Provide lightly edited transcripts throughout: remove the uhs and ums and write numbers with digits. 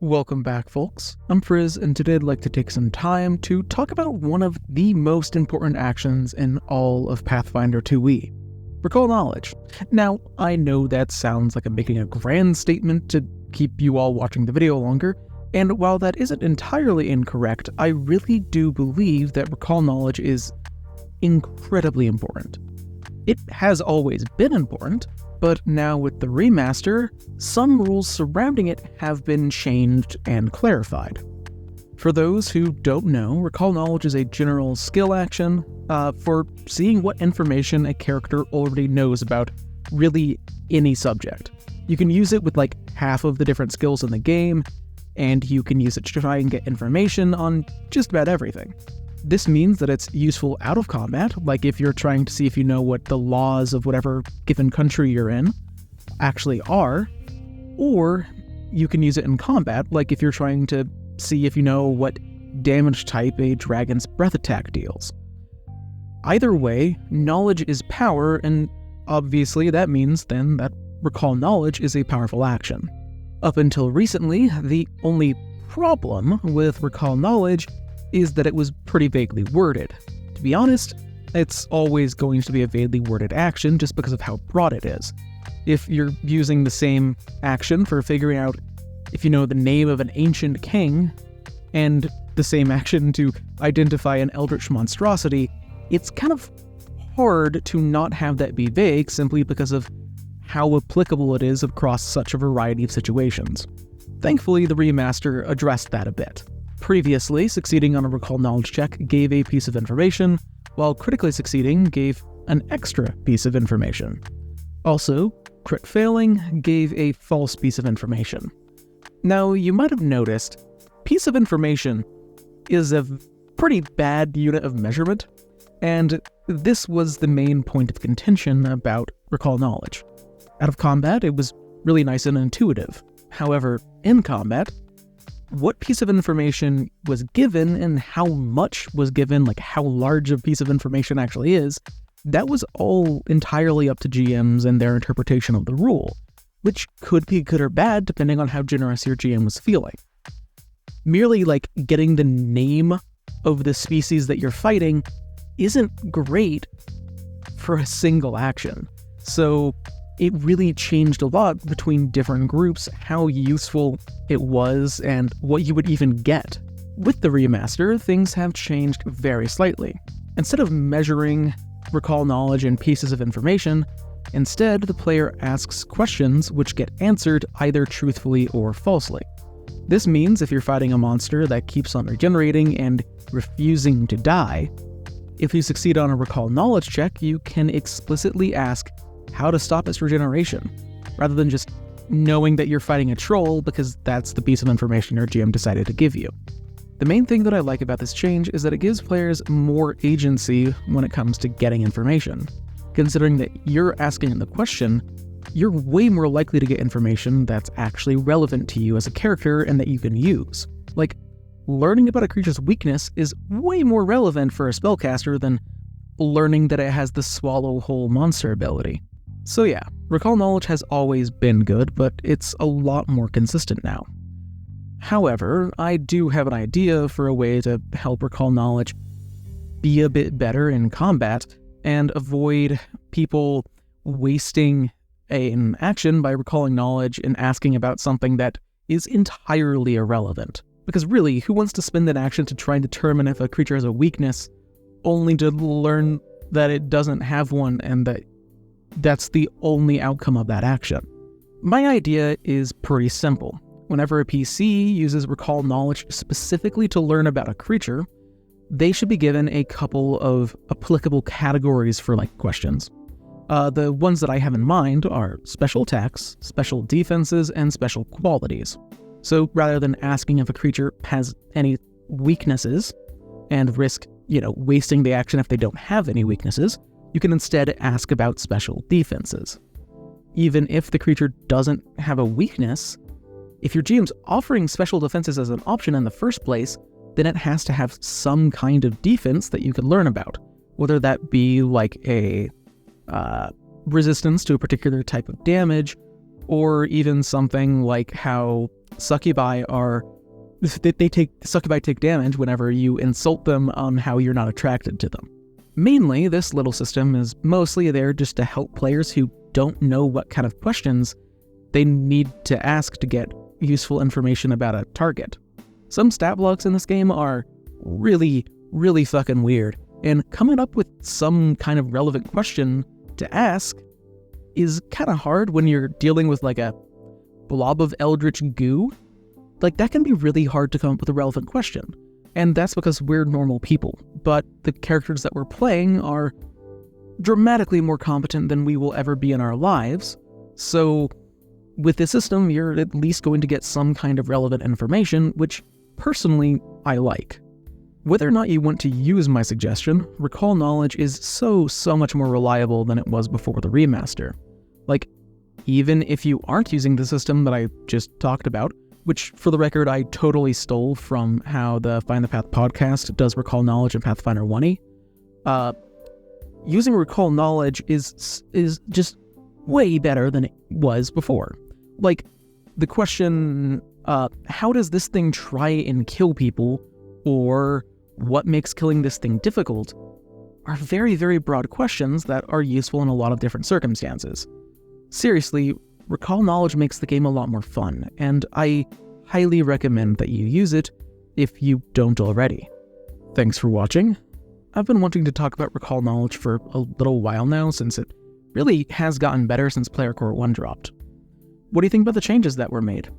Welcome back, folks. I'm Frizz, and today I'd like to take some time to talk about one of the most important actions in all of Pathfinder 2e. Recall knowledge. Now, I know that sounds like I'm making a grand statement to keep you all watching the video longer, and while that isn't entirely incorrect, I really do believe that recall knowledge is incredibly important. It has always been important, but now with the remaster, some rules surrounding it have been changed and clarified. For those who don't know, recall knowledge is a general skill action for seeing what information a character already knows about really any subject. You can use it with like half of the different skills in the game, and you can use it to try and get information on just about everything. This means that it's useful out of combat, like if you're trying to see if you know what the laws of whatever given country you're in actually are, or you can use it in combat, like if you're trying to see if you know what damage type a dragon's breath attack deals. Either way, knowledge is power, and obviously that means then that recall knowledge is a powerful action. Up until recently, the only problem with recall knowledge is that it was pretty vaguely worded. To be honest, it's always going to be a vaguely worded action just because of how broad it is. If you're using the same action for figuring out if you know the name of an ancient king, and the same action to identify an eldritch monstrosity, it's kind of hard to not have that be vague simply because of how applicable it is across such a variety of situations. Thankfully, the remaster addressed that a bit. Previously, succeeding on a recall knowledge check gave a piece of information, while critically succeeding gave an extra piece of information. Also, crit failing gave a false piece of information. Now, you might have noticed, piece of information is a pretty bad unit of measurement, and this was the main point of contention about recall knowledge. Out of combat, it was really nice and intuitive. However, in combat, what piece of information was given and how much was given, like how large a piece of information actually is, that was all entirely up to GMs and their interpretation of the rule, which could be good or bad depending on how generous your GM was feeling. Merely like getting the name of the species that you're fighting isn't great for a single action. So it really changed a lot between different groups, how useful it was, and what you would even get. With the remaster, things have changed very slightly. Instead of measuring recall knowledge in pieces of information, instead the player asks questions which get answered either truthfully or falsely. This means if you're fighting a monster that keeps on regenerating and refusing to die, if you succeed on a recall knowledge check, you can explicitly ask how to stop its regeneration, rather than just knowing that you're fighting a troll because that's the piece of information your GM decided to give you. The main thing that I like about this change is that it gives players more agency when it comes to getting information. Considering that you're asking the question, you're way more likely to get information that's actually relevant to you as a character and that you can use. Like, learning about a creature's weakness is way more relevant for a spellcaster than learning that it has the swallow whole monster ability. So yeah, recall knowledge has always been good, but it's a lot more consistent now. However, I do have an idea for a way to help recall knowledge be a bit better in combat and avoid people wasting an action by recalling knowledge and asking about something that is entirely irrelevant. Because really, who wants to spend an action to try and determine if a creature has a weakness only to learn that it doesn't have one and that's the only outcome of that action? My idea is pretty simple. Whenever a PC uses recall knowledge specifically to learn about a creature, they should be given a couple of applicable categories for questions. The ones that I have in mind are special attacks, special defenses, and special qualities. So rather than asking if a creature has any weaknesses and risk, wasting the action if they don't have any weaknesses, you can instead ask about special defenses. Even if the creature doesn't have a weakness, if your GM's offering special defenses as an option in the first place, then it has to have some kind of defense that you can learn about, whether that be like a resistance to a particular type of damage, Or even something like how succubi take damage whenever you insult them on how you're not attracted to them. Mainly, this little system is mostly there just to help players who don't know what kind of questions they need to ask to get useful information about a target. Some stat blocks in this game are really, really fucking weird, and coming up with some kind of relevant question to ask is kind of hard when you're dealing with like a blob of eldritch goo. Like, that can be really hard to come up with a relevant question. And that's because we're normal people, but the characters that we're playing are dramatically more competent than we will ever be in our lives. So with this system, you're at least going to get some kind of relevant information, which personally I like. Whether or not you want to use my suggestion, Recall Knowledge is so much more reliable than it was before the remaster. Like, even if you aren't using the system that I just talked about, which, for the record, I totally stole from how the Find the Path podcast does Recall Knowledge in Pathfinder 1e. Using Recall Knowledge is just way better than it was before. Like, the question, how does this thing try and kill people, or what makes killing this thing difficult, are very, very broad questions that are useful in a lot of different circumstances. Seriously, Recall Knowledge makes the game a lot more fun, and I highly recommend that you use it if you don't already. Thanks for watching. I've been wanting to talk about Recall Knowledge for a little while now, since it really has gotten better since Player Core 1 dropped. What do you think about the changes that were made?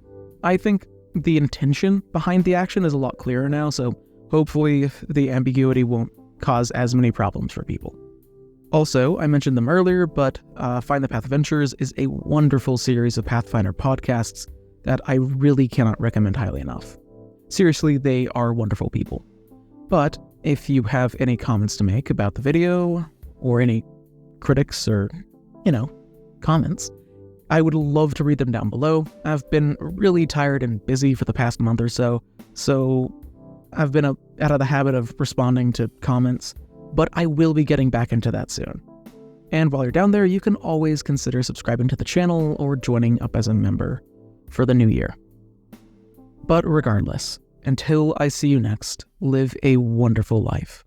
I think the intention behind the action is a lot clearer now, so hopefully the ambiguity won't cause as many problems for people. Also, I mentioned them earlier, but Find the Path Adventures is a wonderful series of Pathfinder podcasts that I really cannot recommend highly enough. Seriously, they are wonderful people. But if you have any comments to make about the video, or any critics or, comments, I would love to read them down below. I've been really tired and busy for the past month or so I've been out of the habit of responding to comments, but I will be getting back into that soon. And while you're down there, you can always consider subscribing to the channel or joining up as a member for the new year. But regardless, until I see you next, live a wonderful life.